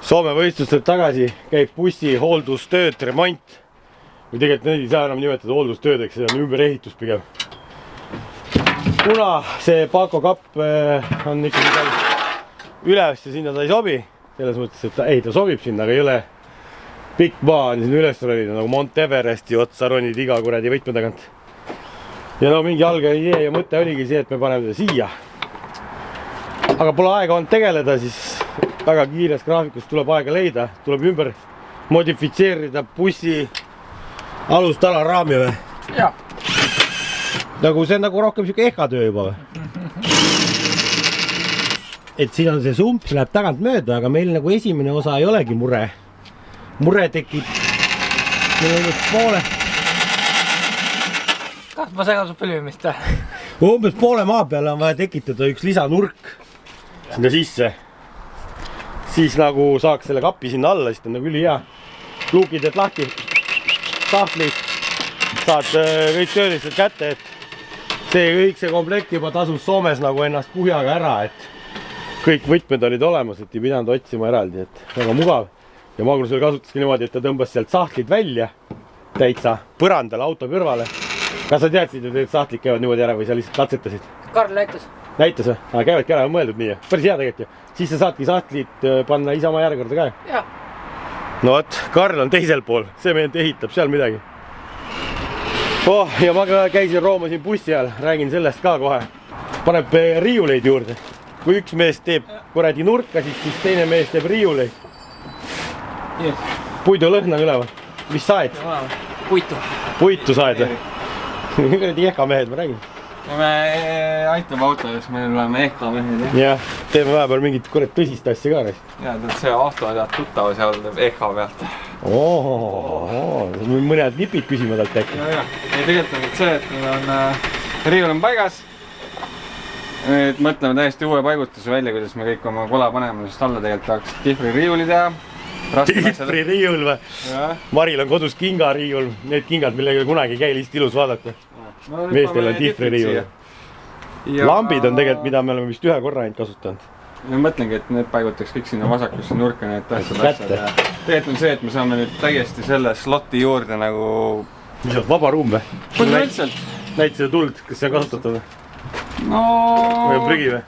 Soome võistlustelt tagasi käib bussi hooldustööd, remont. Või tegelikult neid ei saa enam nimetada hooldustöödeks, see on ümberehitus pigem. Kuna see Paco kapp on ikkagi seal üles ja sinna ta ei sobi, selles mõttes, et ta sobib sinna, aga ei ole pikk maa on siin üles ronida nagu Mont Everesti otsa ronid iga kuradi võtme tagant. Ja no mingi alge idee ja mõte oligi see, et me paneme seda siia. Aga pole aega on tegeleda, siis väga kiires graafikus tuleb aega leida, tuleb ümber modifitseerida bussi alustala raami või? Jaa. Nagu see on nagu rohkem siuke ehkatöö juba või? Et siin on see sump, läheb tagant mööda, aga meil nagu esimene osa ei olegi mure. Mure tekib meil umbes poole. Kas ma segasub põlvimist? Umbes poole maa peale on vaja tekitada üks lisanurk sinna sisse. Siis nagu saaks selle kapi sinna alla, siis ta on nagu üli hea. Luukid et lahti, tahtlid, saad kõik töölised kätte, et kõik see komplekt juba tasus Soomes nagu ennast kuhjaga ära, et kõik võtmed olid olemas, et ei pidanud otsima eraldi, et väga mugav. Ja Magnus veel kasutaski niimoodi, et ta tõmbas sealt sahtlid välja täitsa põrandale auto kõrvale. Kas sa teadsid, et need sahtlid käivad niimoodi ära või sa lihtsalt katsetasid? Karl näitas. Näitas või? Käivadki ära, on mõeldud nii. Päris hea tegelikult ju. Siis sa saadki sahtlid panna isama järjekorda ka. Jah. No võt, Karl on teisel pool. See meelt ehitab seal midagi. Ja ma käisin roomasin bussi ajal. Räägin sellest ka kohe. Paneb riiuleid juurde. Kui üks mees teeb kuradi nurka, siis teine mees teeb riiuleid. Yes. Puidu lõhna üleval. Mis saed? Puitu. Puitu saed või? Kuradi ehkamehed, ma räägin. Me aitame autodes, me oleme ehkamehed. Jah, teeme vahepeal mingit kurat tõsist asja ka. Ja, see auto tead tuttava seal teeb ehka pealt. Mõned nipid küsima talt äkki. Ja, tegelikult on see, et meil on riiul on paigas. Nüüd mõtleme täiesti uue paigutuse välja, kuidas me kõik oma kola paneme, sest alla tegelikult tahaks Tifri riiuli teha. Tifri riiul või? Maril on kodus kingariiul, need kingad, millega kunagi käi lihtsalt ilus vaadata. Meestel on Tifri riiul. Lambid on tegelikult, mida me oleme vist ühe korra ainult kasutanud. Ma mõtlengi, et need paigutaks kõik sinna vasakusse nurka, need asjad. Tegelikult on see, et me saame nüüd täiesti selle sloti juurde nagu... Mis on vaba ruum või? Põhimõtteliselt. Näid seda tuld, kas see on kasutatud või? No... Või on prügi või?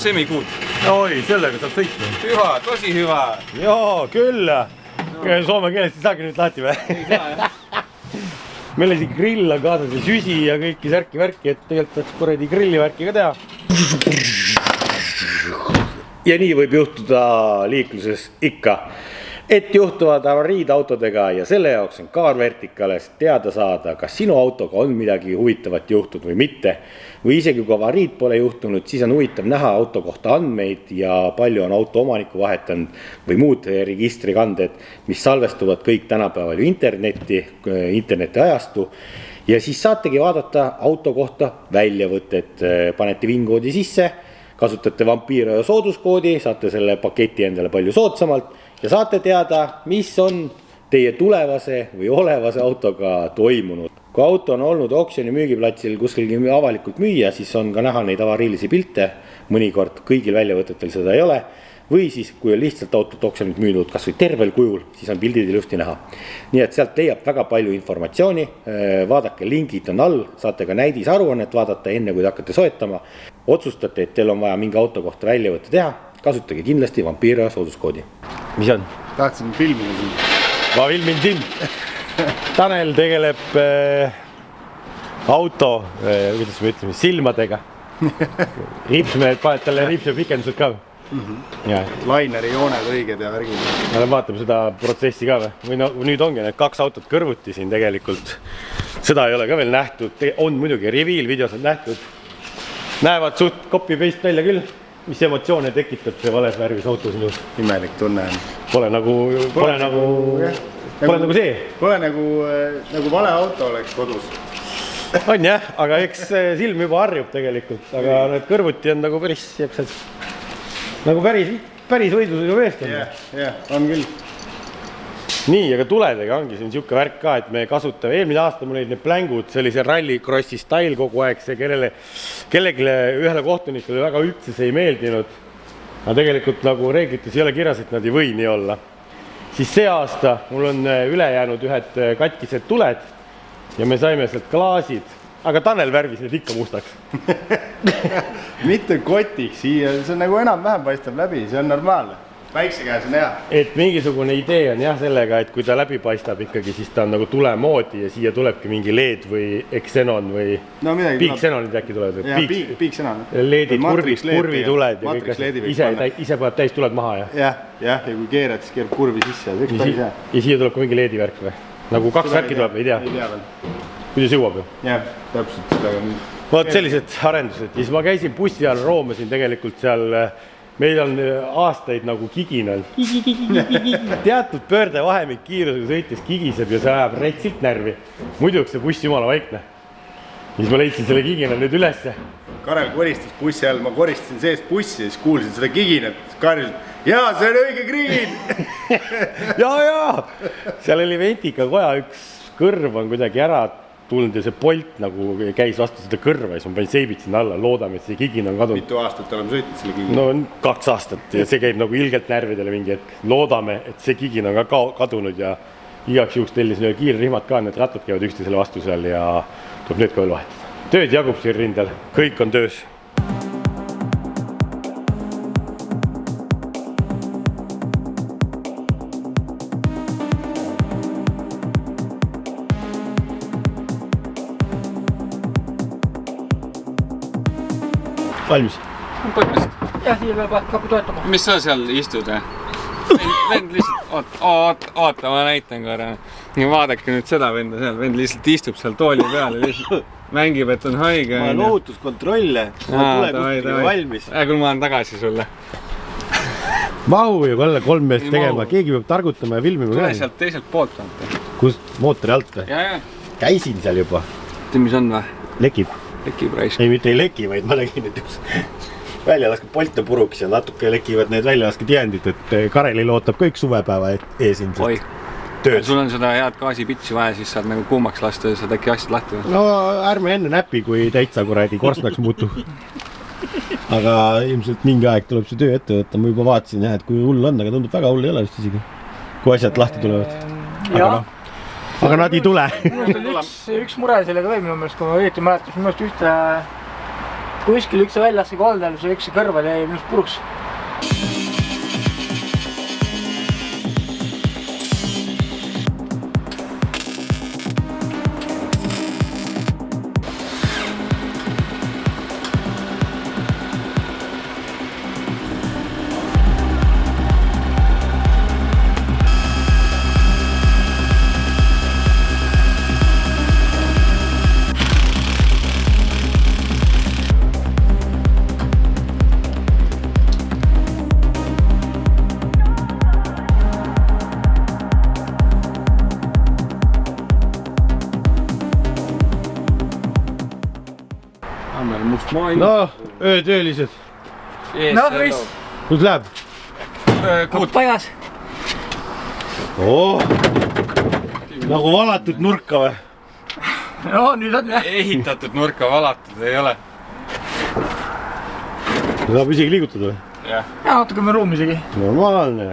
Semikuud. Oi, sellega saab sõita. Hüva, tosi hüva. Joo, küll. Soome keelest ei saagi nüüd lahti või? Ei saa, jah. Meil on siin grill on kaasas ja süsi ja kõiki särki-värki, et tegelikult peaks kuradi grillivärki ka teha. Ja nii võib juhtuda liikluses ikka, et juhtuvad avariid autodega ja selle jaoks on Car Verticales teada saada, kas sinu autoga on midagi huvitavat juhtunud või mitte. Või isegi kui avariid pole juhtunud, siis on huvitav näha auto kohta andmeid ja palju on auto omaniku vahetanud või muud registrikanded, mis salvestuvad kõik tänapäeval ju interneti ajastu. Ja siis saategi vaadata auto kohta väljavõtet, panete vinkoodi sisse, kasutate Vampiro ja sooduskoodi, saate selle paketi endale palju soodsamalt ja saate teada, mis on teie tulevase või olevase autoga toimunud. Kui auto on olnud oksjoni müügiplatsil kuskil avalikult müüa, siis on ka näha neid avariilisi pilte, mõnikord kõigil väljavõtetel seda ei ole, või siis kui on lihtsalt autot oksjonilt müünud kas või tervel kujul, siis on pildid ilusti näha. Nii et sealt leiab väga palju informatsiooni, vaadake, lingid on all, saate ka näidisaruannet vaadata enne, kui te hakkate soetama. Otsustate, et teil on vaja mingi auto kohta väljavõtte teha, kasutage kindlasti Vampiro sooduskoodi. Mis on? Tahtsin filmida sind. Ma filmin sind. Tanel tegeleb auto, kuidas me ütleme, silmadega. Ripsmehed, paned talle ripse pikendused ka või? Laineri jooned õiged ja värgid. Me vaatame seda protsessi ka või? Või no, nüüd ongi need kaks autot kõrvuti siin tegelikult. Seda ei ole ka veel nähtud. On muidugi reveal videos on nähtud. Näevad suht copy-paste välja küll. Mis emotsioone tekitab see vales värvis auto sinus? Imelik tunne on. Pole nagu see. Pole nagu vale auto oleks kodus. On jah, aga eks silm juba harjub tegelikult, aga need kõrvuti on nagu päris jääksed. Nagu päris võidlusega meest on. Jah, on küll. Nii, aga tuledega ongi siin siuke värk ka, et me kasutame. Eelmine aasta mul olid need plängud, see oli see rallycrossi style kogu aeg, see kellelegi ühele kohtunikule väga üldse see ei meeldinud. aga tegelikult nagu reeglites ei ole kirjas, et nad ei või nii olla. Siis see aasta mul on üle jäänud ühed katkised tuled ja me saime sealt klaasid, aga Tanel värvis need ikka mustaks. Mitte kotiks siia, see on nagu enam-vähem paistab läbi, see on normaalne. Päikse käes on hea. Et mingisugune idee on jah sellega, et kui ta läbi paistab ikkagi, siis ta on nagu tulemoodi ja siia tulebki mingi LED või Xenon või no, Xenonid äkki tulevad. Peak Xenon. LED-id, kurvi tuled ja ise paneb täis tuled maha ja? Jah, ja kui keerad, siis keerab kurvi sisse. Ja siia tuleb ka mingi LED-i värk või? Nagu 2 värki tuleb, ei tea. Kuidas jõuab ju? Jah, täpselt sellega. Vaat sellised arendused. Siis ma käisin bussi all, roomasin tegelikult seal. Meil on aastaid nagu kiginal. Teatud pöördevahemik kiirusega sõites kigiseb ja see ajab retsilt närvi. Muiduks see buss jumala vaikne. Siis ma leidsin selle kigina nüüd ülesse. Karel koristas bussi all, ma koristasin seest bussi ja siis kuulsin seda kiginat. Karel, jaa, see on õige kriin! Jaa! Seal oli ventika koja, üks kõrv on kuidagi ära tulnud ja see polt nagu käis vastu seda kõrva ja siis ma panin seibid sinna alla, loodame, et see kigin on kadunud. Mitu aastat oleme sõitnud selle kigin? No 2 aastat ja see käib nagu ilgelt närvidele mingi hetk. Loodame, et see kigin on ka kadunud ja igaks juhuks tellis kiire rihmad ka, need rattad käivad üksteisele vastu seal ja tuleb need ka veel vahetada. Tööd jagub siin rindel, kõik on töös. Valmis? Põhimõtteliselt. Jah, siia peab hakka toetama. Mis sa seal istud? Vend lihtsalt, oota, ma näitan korra. Vaadake nüüd seda venda seal, vend lihtsalt istub seal tooli peal ja lihtsalt mängib, et on haige. Ma olen ohutuskontrolle, ma tule kuskile valmis. Küll ma olen tagasi sulle. Mahu ju kolle 3 meest tegema, keegi peab targutama ja filmima. Tule sealt teiselt poolt on. Kust mootori alt või? Ja. Käisin seal juba. Tea, mis on või? Lekib. Lekib raisk. Ei, mitte ei leki, vaid ma nägin, et üks väljalasked polte puruks ja natuke lekivad need väljalasked jäändid, et Karelil ootab kõik suvepäeva ees ilmselt. Tööd. Sul on seda head gaasipitsi vaja, siis saad nagu kuumaks lasta ja saad äkki asjad lahti. No ärme enne näpi, kui täitsa kuradi korsnaks muutu. Aga ilmselt mingi aeg tuleb see töö ette võtta, ma juba vaatasin jah, et kui hull on, aga tundub väga hull ei ole vist isegi, kui asjad lahti tulevad. Aga nad ei tule. Üks mure sellega või minu meelest, kui ma õieti mäletas, minu meelest ühte kuskil üks väljasse koldel, see üks kõrval jäi minust puruks. No, öötöölised. No, mis? Kus läheb? Kuud paigas. Nagu valatud nurka või? No, nüüd on jah. Ehitatud nurka valatud ei ole. Saab isegi liigutada või? Ja, natuke me ruumi isegi. Normaalne.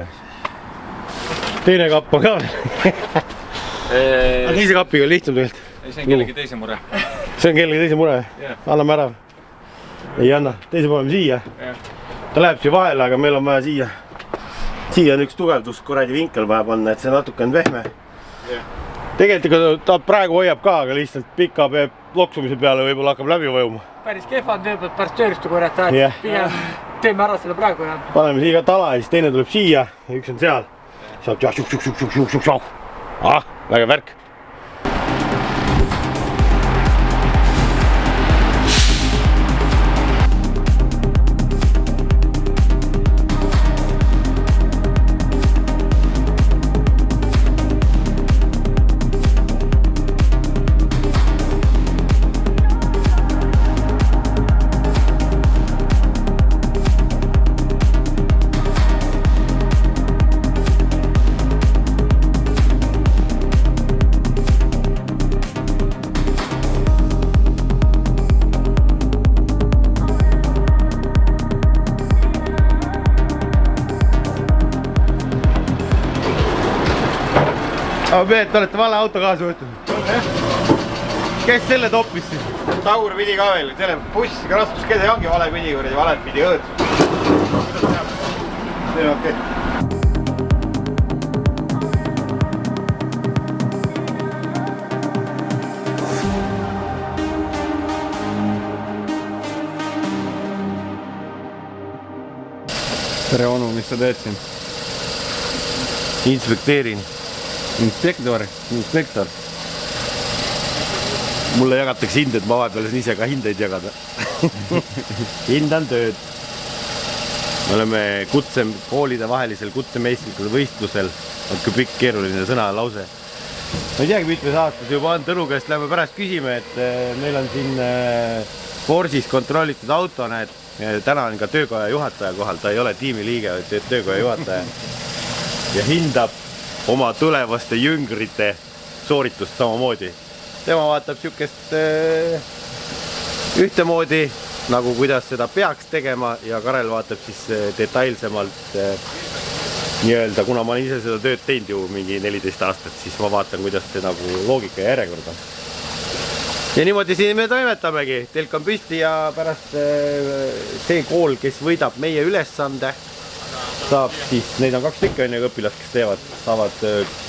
Teine kapp on ka veel. Aga teise kapiga on lihtsam tegelikult. Ei, see on kellegi teise mure. See on kellegi teise mure? Anname ära. Ei anna, teise paneme siia. Ta läheb siia vahele, aga meil on vaja siia. Siia on üks tugevdus, kuradi vinkel vaja panna, et see natuke on vehme. Tegelikult ta praegu hoiab ka, aga lihtsalt pika loksumise peale võib-olla hakkab läbi vajuma. Päris kehva on töö pealt pärast tööristu korjata, et pigem teeme ära selle praegu. Paneme siia tala ja siis teine tuleb siia ja üks on seal. Saab väga värk. aga Peet, olete vale auto kaasa võtnud. Kes selle toppis siis? Taur pidi ka veel, selle buss raskuskese ongi vale pidi, kuradi valet pidi õõd. See on okei. Tere onu, mis sa teed siin? Inspekteerin. Inspektor. Mulle jagatakse hinded, ma vahepeal ise ka hindeid jagada. Hindan tööd. Me oleme koolide vahelisel kutsemeistrikute võistlusel. On kui pikk keeruline sõna lause. Ma ei teagi, mitmes aastas juba on Tõnu käest lähme pärast küsime, et meil on siin Forsis kontrollitud auto, näed. Täna on ka töökoja juhataja kohal, ta ei ole tiimiliige, vaid töökoja juhataja. Ja hindab oma tulevaste jüngrite sooritust samamoodi. Tema vaatab siukest ühtemoodi, nagu kuidas seda peaks tegema ja Karel vaatab siis detailsemalt nii-öelda, kuna ma olen ise seda tööd teinud ju mingi 14 aastat, siis ma vaatan, kuidas see nagu loogika ja järjekord on. Ja niimoodi siin me toimetamegi, telk on püsti ja pärast see kool, kes võidab meie ülesande, saab siis, neid on 2 tükki õpilast, kes teevad, saavad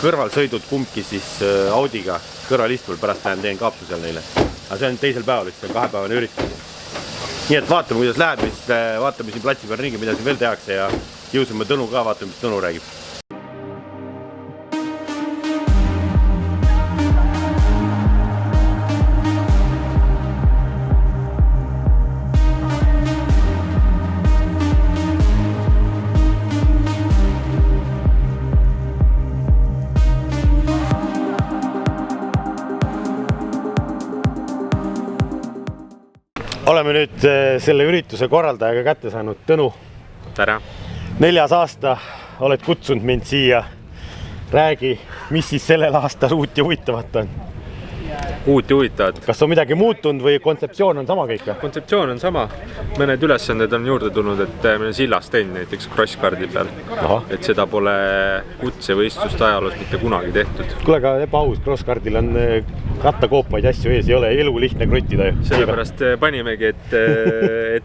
kõrvalsõidud kumbki siis Audiga kõrvalistul, pärast lähen teen kaapsu seal neile. Aga see on teisel päeval, see on 2-päevane üritus. Nii et vaatame, kuidas läheb, vaatame siin platsi peal ringi, mida siin veel tehakse ja jõusime Tõnu ka, vaatame, mis Tõnu räägib. Oleme nüüd selle ürituse korraldajaga kätte saanud. Tõnu. Tere. 4. aasta oled kutsunud mind siia. Räägi, mis siis sellel aastal uut ja huvitavat on? Uut ja huvitavat. Kas on midagi muutunud või kontseptsioon on sama kõik? Kontseptsioon on sama. Mõned ülesanded on juurde tulnud, et meil on sillas teinud näiteks crosscardi peal. Aha. Et seda pole kutsevõistluste ajaloos mitte kunagi tehtud. Kuule, aga ebaaus, crosscardil on kattakoopaid asju ees, ei ole elu lihtne krottida. Sellepärast panimegi, et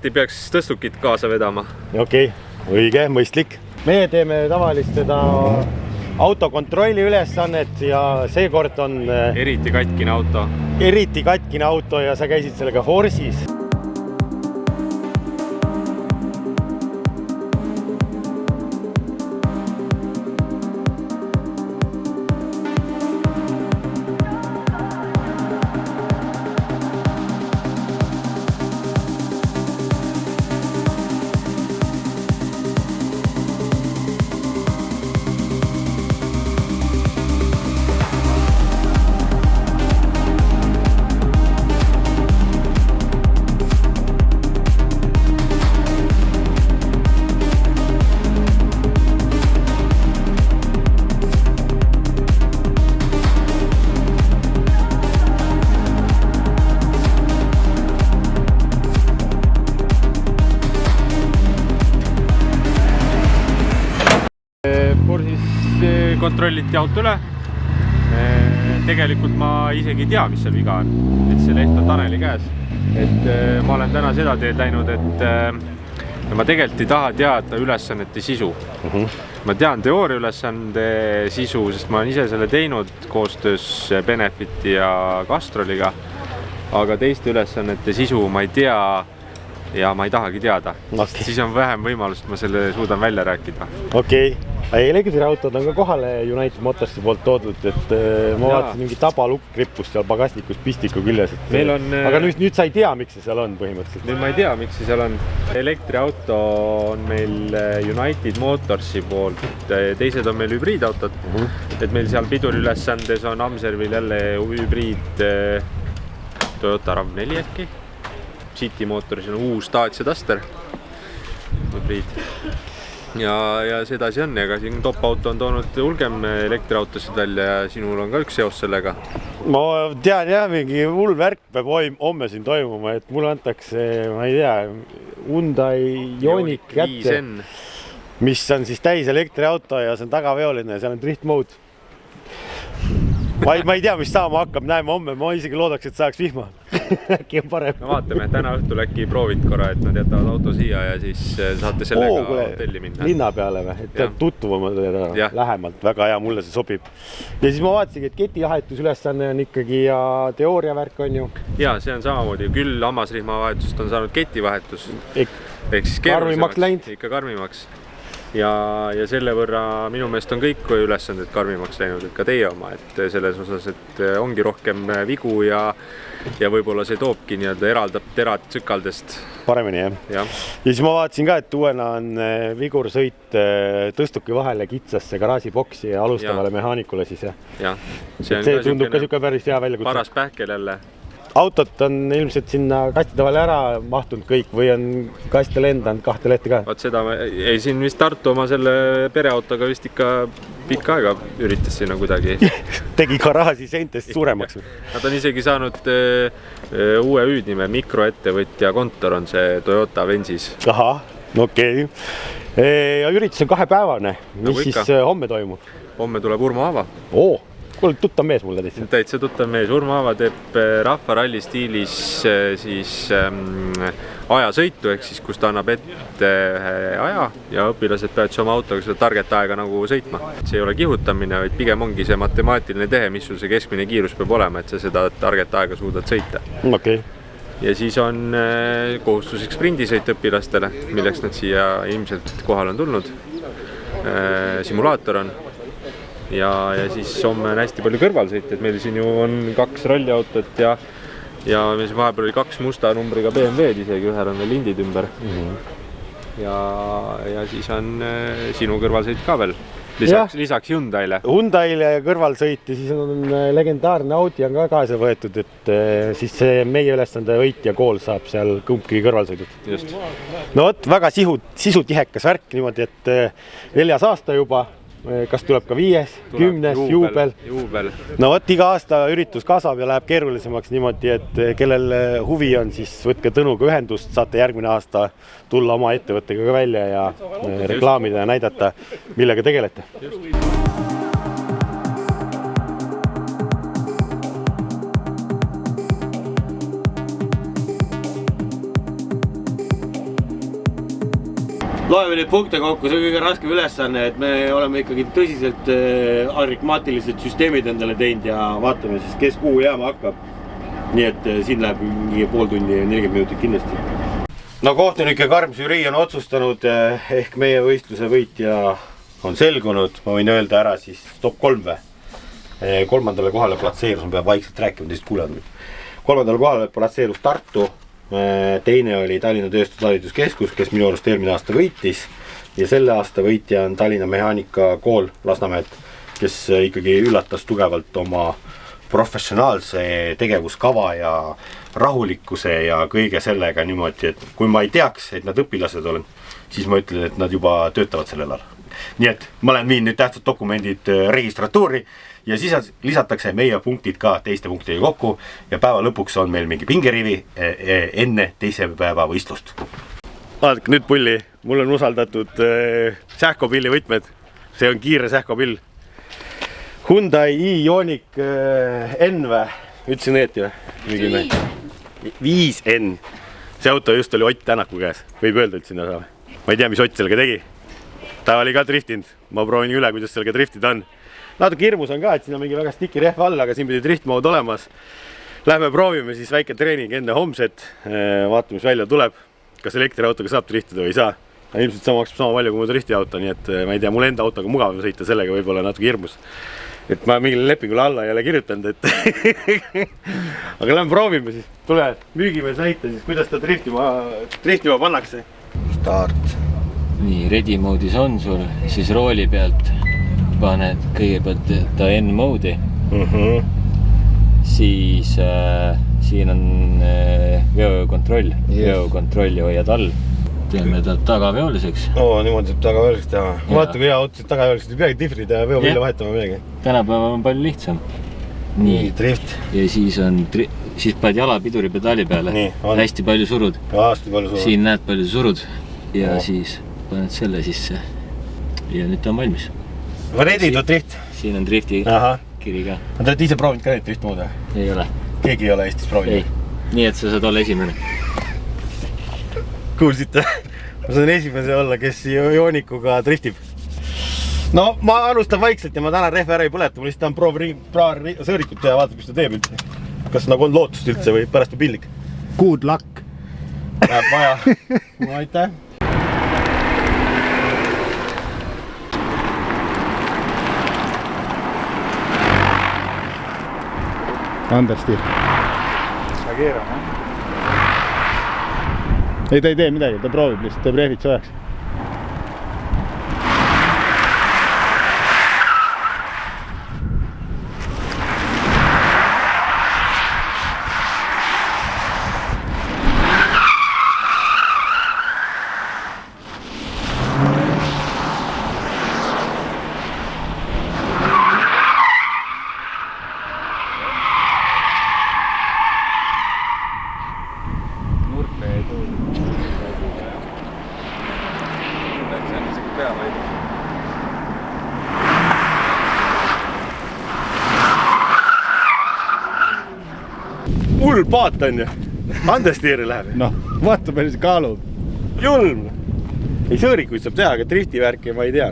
ei peaks tõstukit kaasa vedama. Okei, õige, mõistlik. Meie teeme tavalist seda autokontrolli ülesannet ja seekord on Eriti katkine auto ja sa käisid sellega Forsis. kontrolliti auto üle. Tegelikult ma isegi ei tea, mis seal viga on. Et see leht on Taneli käes. Et ma olen täna seda teed läinud, et ma tegelikult ei taha teada ülesannete sisu. Ma tean teooria ülesande sisu, sest ma olen ise selle teinud koostöös Benefiti ja Castroliga. Aga teiste ülesannete sisu ma ei tea ja ma ei tahagi teada. Okay. Siis on vähem võimalust, ma selle suudan välja rääkida. Okei. Elektriautod on ka kohale United Motorsi poolt toodud, et ma vaatasin mingi tabalukk rippus seal pagasnikus pistiku küljes. Aga nüüd sa ei tea, miks see seal on põhimõtteliselt. Nüüd ma ei tea, miks see seal on. Elektriauto on meil United Motorsi poolt, teised on meil hübriidautod. Et meil seal piduriülesandes on Amservil jälle hübriid Toyota RAV4 äkki. City Motoris on uus Dacia Duster hübriid. Ja sedasi on, ega siin top-auto on toonud hulgem elektriautosid välja ja sinul on ka üks seos sellega. Ma tean jah, mingi hull värk peab homme siin toimuma, et mulle antakse, ma ei tea, Hyundai Ioniq kätte, mis on siis täis elektriauto ja see on tagaveoline ja seal on drift mode. ma ei tea, mis saama hakkab, näeme homme, ma isegi loodaks, et saaks vihma. Äkki on parem. No vaatame, täna õhtul äkki proovid korra, et nad jätavad auto siia ja siis saate sellega hotelli minna. Linna peale või? Et tuttuvamad lähemalt, väga hea, mulle see sobib. Ja siis ma vaatasingi, et ketivahetus ülesanne on ikkagi ja teooriavärk on ju. Ja see on samamoodi, küll hammasrihma vahetust on saanud ketivahetus. Ehk siis karmimaks läinud. Ikka karmimaks. Ja selle võrra minu meelest on kõik ülesanded karmimaks läinud, et ka teie oma, et selles osas, et ongi rohkem vigu ja võib-olla see toobki eraldab terad tsükaldest. Paremini, jah. Ja siis ma vaatasin ka, et uuena on vigursõit tõstuki vahele kitsasse garaažiboksi ja alustavale mehaanikule siis, jah. Ja, see tundub ka siuke päris hea väljakutse. Paras pähkel jälle. Autot on ilmselt sinna kastide vahele ära mahtunud kõik või on kaste lendanud kahte lehte ka? Vaat seda, ei siin vist Tartu oma selle pereautoga vist ikka pikka aega üritas sinna kuidagi. Tegi garaaži seintest suuremaks. Nad on isegi saanud uue hüüdnime, mikroettevõtja kontor on see Toyota Vensis. Aha, okei. Ja üritus on 2-päevane, mis siis homme toimub? Homme tuleb Urmo Aava. Kuule, tuttav mees mulle teist. Täitsa tuttav mees. Urmo Aava teeb rahvaralli stiilis siis ajasõitu, ehk siis kus ta annab ette aja ja õpilased peavad oma autoga seda target aega nagu sõitma. See ei ole kihutamine, vaid pigem ongi see matemaatiline tehe, mis sul see keskmine kiirus peab olema, et sa seda target aega suudad sõita. Okay. Ja siis on kohustuslik sprindisõit õpilastele, milleks nad siia ilmselt kohal on tulnud. Simulaator on. Ja siis homme on hästi palju kõrvalsõite, et meil siin ju on 2 ralliautot ja meil siin vahepeal oli 2 musta numbriga BMW-d isegi, ühel on veel lindid ümber. Ja siis on sinu kõrvalsõit ka veel, lisaks Hyundai'le. Hyundai'le kõrvalsõit ja siis on legendaarne Audi on ka kaasa võetud, et siis see meie ülesande võit ja kool saab seal kumbki kõrvalsõidud. Just. No vot, väga sisutihekas värk niimoodi, et 4. aasta juba. Kas tuleb ka 5., 10. juubel? No vot, iga aasta üritus kasvab ja läheb keerulisemaks niimoodi, et kellel huvi on, siis võtke Tõnuga ühendust, saate järgmine aasta tulla oma ettevõttega ka välja ja reklaamida ja näidata, millega tegelete. Loeme neid punkte kokku, see on kõige raskem ülesanne, et me oleme ikkagi tõsiselt aritmaatilised süsteemid endale teinud ja vaatame siis, kes kuhu jääma hakkab. Nii et siin läheb mingi pool tundi ja 40 minutit kindlasti. No kohtunike karm žürii on otsustanud, ehk meie võistluse võitja on selgunud, ma võin öelda ära siis top 3 või. 3. kohale platseerus, ma peab vaikselt rääkima, teist kuulad. 3. kohale platseerus Tartu. Teine oli Tallinna Tööstustalituskeskus, kes minu arust eelmine aasta võitis ja selle aasta võitja on Tallinna Mehaanikakool Lasnamäelt, kes ikkagi üllatas tugevalt oma professionaalse tegevuskava ja rahulikkuse ja kõige sellega niimoodi, et kui ma ei teaks, et nad õpilased olen, siis ma ütlen, et nad juba töötavad sellel alal. Nii et ma olen viin nüüd tähtsad dokumendid registratuuri ja siis lisatakse meie punktid ka teiste punktidega kokku ja päeva lõpuks on meil mingi pingerivi enne teise päeva võistlust. Vaadake nüüd pulli, mul on usaldatud sähkopilli võtmed, see on kiire sähkopill. Hyundai i-Ioniq N või, ütlesin õieti või? 5N, see auto just oli Ott Tänaku käes, võib öelda, et sinna saab. Ma ei tea, mis Ott sellega tegi, ta oli ka driftinud, ma proovin üle, kuidas sellega driftida on. Natuke hirmus on ka, et siin on mingi väga stiki rehv all, aga siin pidi driftmood olemas. Lähme proovime siis väike treening enne homset, vaatame, mis välja tuleb. Kas elektriautoga saab driftida või ei saa. Ilmselt maksab sama palju kui mu driftiauto, nii et ma ei tea, mul enda autoga mugav sõita sellega võib-olla natuke hirmus. Et ma mingile lepingule alla ei ole kirjutanud, et aga lähme proovime siis. Tule, müügime näita siis, kuidas ta driftima pannakse. Start. Nii, ready moodis on sul, siis rooli pealt paned kõigepealt ta N-moodi. Siis siin on veokontroll. Veokontrolli hoiad all. Teeme ta tagaveoliseks. Niimoodi saab tagaveoliseks teha. Vaata, kui hea autosid tagaveoliseks, ei peagi tifrida ja veopille vahetama midagi. Tänapäeval on palju lihtsam. Nii, drift. Ja siis paned jala piduripedaali peale. Hästi palju surud. Siin näed palju surud ja siis paned selle sisse. Ja nüüd ta on valmis. Ready to drift. Siin on drifti eeskiri ka. Te olete ise proovinud ka neid driftmoode? Ei ole. Keegi ei ole Eestis proovinud? Ei. Nii, et sa saad olla esimene. Kuulsite? Ma saan esimese olla, kes joonikuga driftib. No, ma alustan vaikselt ja ma täna rehve ära ei põleta. Ma lihtsalt tahan sõõrikut teha ja vaata, mis ta teeb üldse. Kas nagu on lootust üldse või pärast on pillik? Good luck. Läheb vaja. No, aitäh. Understeer. Ma keeran, jah? Ei, ta ei tee midagi, ta proovib lihtsalt, teeb rehvid soojaks. Hull paat on ju. Understeeri läheb. Noh, vaata palju see kaalub. Julm. Ei sõõrikuid saab teha, aga driftivärki ma ei tea.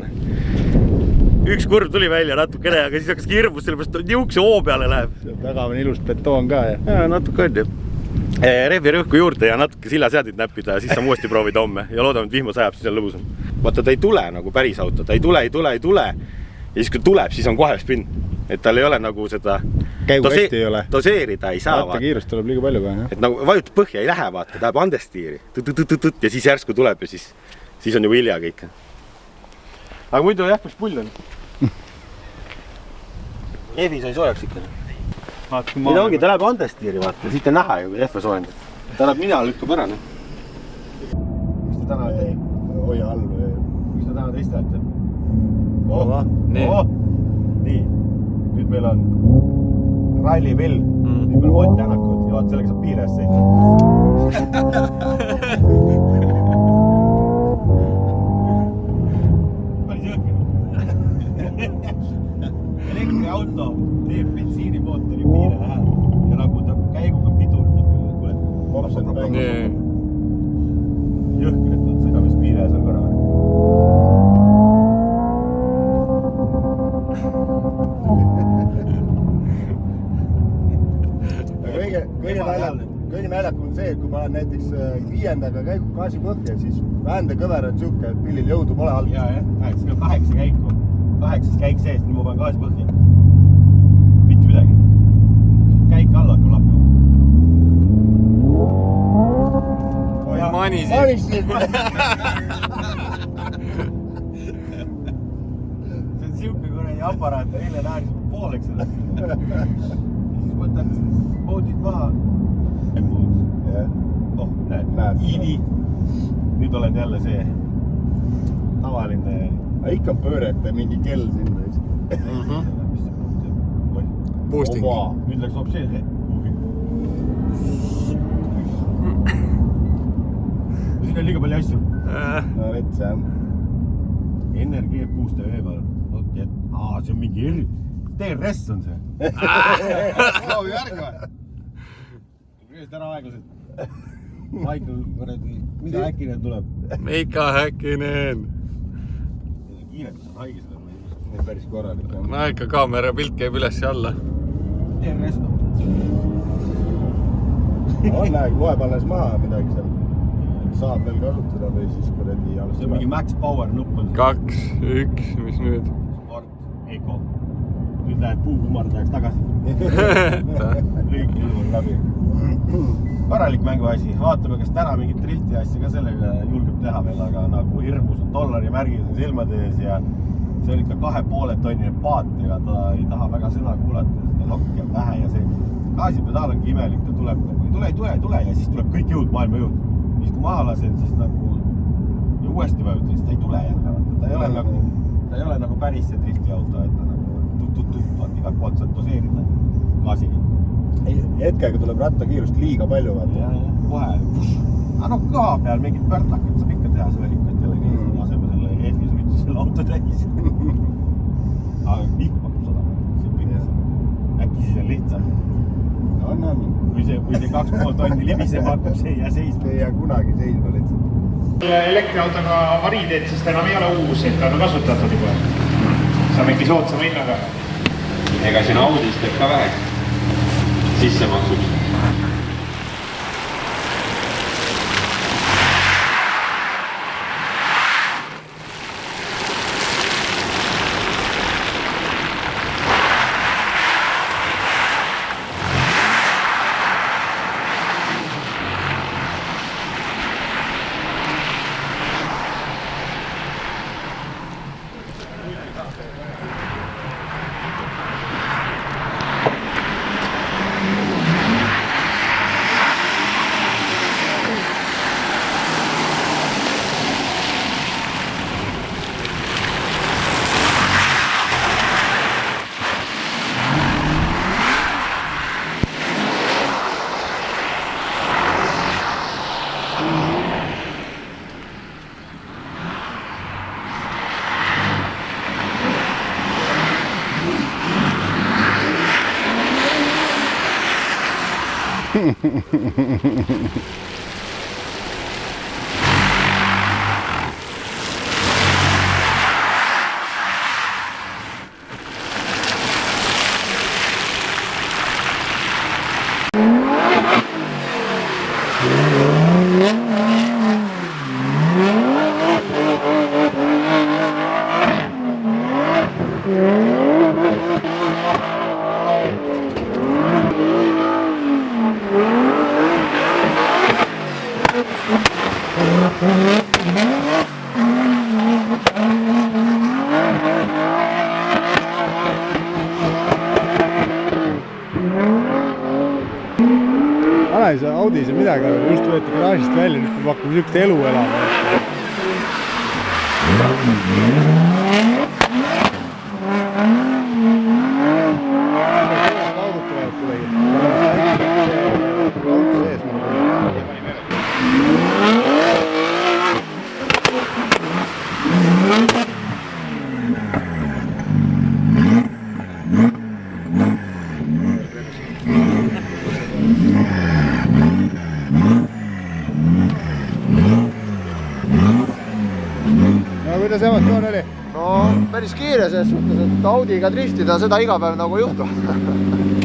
Üks kurv tuli välja natukene, aga siis hakkas hirmus, sellepärast niukse hoo peale läheb. Taga on ilus betoon ka ja. Ja natuke on ju. Rehvi rõhku juurde ja natuke sillaseadid näppida ja siis saab uuesti proovida homme. Ja loodame, et vihma sajab, siis on lõbusam. Vaata, ta ei tule nagu päris auto. Ta ei tule. Ja siis kui tuleb, siis on kohe spin. Et tal ei ole nagu seda Käigukotti ei ole. Doseerida ei saa. Vaata, kiirust tuleb liiga palju kohe. Et nagu vajutab põhja, ei lähe vaata, ta jääb understeeri. Ja siis järsku tuleb ja siis on ju vilja kõik. Aga muidu jah, kus pull on? Evi sai soojaks ikka. Mida ongi, ta läheb understeeri vaata, siit on näha ju, kui F soojendab. Ta läheb mina lükkab ära. Mis te täna teete? Hoia all või? Mis te täna teist lähete? Nii, nüüd meil on rallipill. Nüüd meil on Ott Tänakud ja vaat sellega saab piire eest sõita. Päris jõhkine. Elektriauto teeb bensiinimootori piire läheb ja nagu ta käiguga pidurdab. Hops on mängu. Jõhkine, et sõidab just piire ees on korra. Kõige naljakam on see, et kui ma olen näiteks 5. käigu gaasi põhja, siis väändekõver on siuke, et pillil jõudu pole all. Jaa, siis on 8 käiku. 8 käik sees, nüüd ma panen gaasi põhja. Mitte midagi. Käik alla hakkab lappi. Manisid. See on siuke kuradi aparaat, eile näen pooleks sellest. Siis võtad moodid maha. Noh, näed, Iivi. Nüüd oled jälle see tavaline. Aga ikka on pöörete mingi kell sinna. Boosting. Nüüd läks hoopis see. Siin on liiga palju asju. No vets jah. Energia booster veebal. See on mingi DRS on see. Proovi järgi või? Kõigest ära aeglaselt. Michael, mida Häkkinen tuleb? Meika Häkkinen. Kiiretus on haige seda. Päris korralik. Ma ikka kaamera pilt käib üles ja alla. DRS on. On näeg, loeb alles maha midagi seal. Saab veel kasutada või siis kuradi alles. See on mingi max power nupp on. 2, 1, mis nüüd? Sport, Eco. Nüüd lähed puukummardajaks tagasi. Kõik ilmub läbi. Korralik mänguasi. Vaatame, kas täna mingit drifti asja ka sellega julgeb teha veel, aga nagu hirmus on $märgid on silmade ees ja see on ikka 2,5 tonnine paat, ega ta ei taha väga sõna kuulata, seda lokki on vähe ja see gaasipedaal ongi imelik, ta tuleb nagu ei tule ja siis tuleb kõik jõud, maailma jõud. Siis kui maha lasen, siis nagu ja uuesti vajutan, siis ta ei tule jälle. Ta ei ole nagu päris see drifti auto, et ta nagu tut-tut-tut igalt poolt saad doseerida gaasiga. Hetkega tuleb rattakiirust liiga palju vaata. Ja, kohe. Aga no koha peal mingid pärtlakad saab ikka teha sõõrikat jällegi aseme selle eesmise võttis selle auto täis. Aga liiku pakub 100. kui see 2,5 tonni libiseb, hakkab see ja seisma. Ei jää kunagi seisma lihtsalt. Elektriautoga avarii teed, siis ta enam ei ole uus, et ta on kasutatud juba. Saab äkki soodsama hinnaga. Ega siin Audis teeb ka väheks sissemaksuks. Anes Audis ja midagi, just võeti garaažist välja, nüüd peab hakkama niisugust elu elama. Kuidas emotsioon oli? No päris kiire selles suhtes, et Audiga driftida seda iga päev nagu ei juhtu.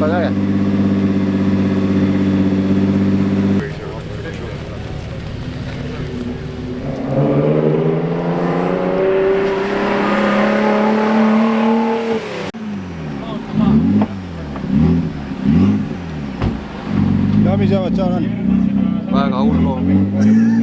Väga äge. Ja mis emotsioon on? Väga hull loom.